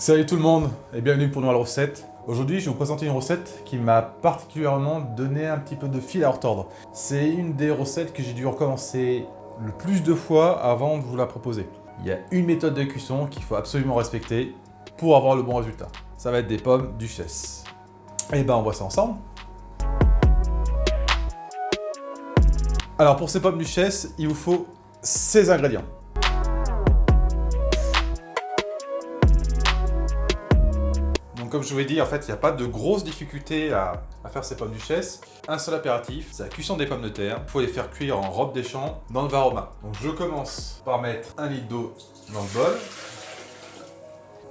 Salut tout le monde et bienvenue pour une nouvelle recette. Aujourd'hui, je vais vous présenter une recette qui m'a particulièrement donné un petit peu de fil à retordre. C'est une des recettes que j'ai dû recommencer le plus de fois avant de vous la proposer. Il y a une méthode de cuisson qu'il faut absolument respecter pour avoir le bon résultat. Ça va être des pommes duchesse. Et ben on voit ça ensemble. Alors pour ces pommes duchesse, il vous faut ces ingrédients. Comme je vous l'ai dit, en fait, il n'y a pas de grosse difficulté à faire ces pommes duchesse. Un seul impératif, c'est la cuisson des pommes de terre. Il faut les faire cuire en robe des champs dans le Varoma. Donc je commence par mettre 1 litre d'eau dans le bol.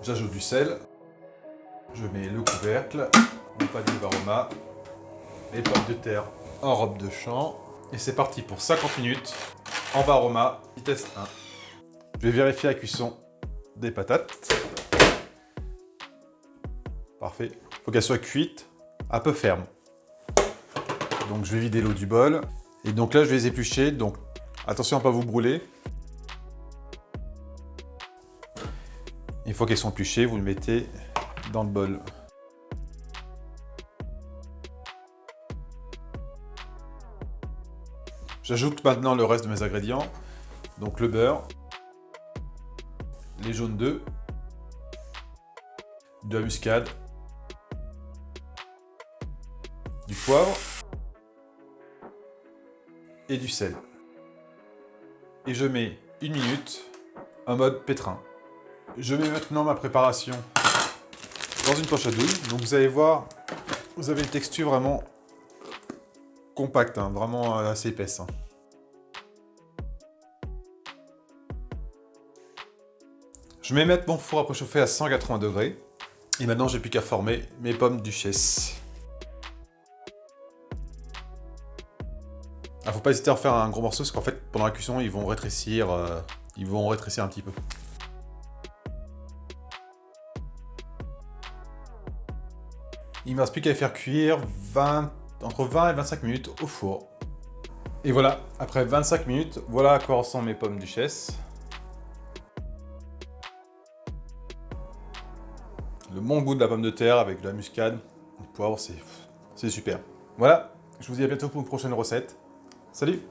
J'ajoute du sel. Je mets le couvercle, mon panier Varoma, les pommes de terre en robe de champ. Et c'est parti pour 50 minutes en Varoma, vitesse 1. Je vais vérifier la cuisson des patates. Parfait. Il faut qu'elle soit cuite, un peu ferme. Donc je vais vider l'eau du bol. Et donc là, je vais les éplucher. Donc attention à ne pas vous brûler. Une fois qu'elles sont épluchées, vous le mettez dans le bol. J'ajoute maintenant le reste de mes ingrédients. Donc le beurre, les jaunes d'œufs, de la muscade, du poivre et du sel. Et je mets 1 minute en mode pétrin. Je mets maintenant ma préparation dans une poche à douille. Donc vous allez voir, vous avez une texture vraiment compacte, hein, vraiment assez épaisse. Hein. Je vais mettre mon four à préchauffer à 180 degrés. Et maintenant, j'ai plus qu'à former mes pommes duchesse. Il ne faut pas hésiter à en faire un gros morceau parce qu'en fait, pendant la cuisson, ils vont rétrécir un petit peu. Il ne me reste plus qu'à les faire cuire entre 20 et 25 minutes au four. Et voilà, après 25 minutes, voilà à quoi ressemblent mes pommes duchesse. Le bon goût de la pomme de terre avec de la muscade, le poivre, c'est super. Voilà, je vous dis à bientôt pour une prochaine recette. Salut!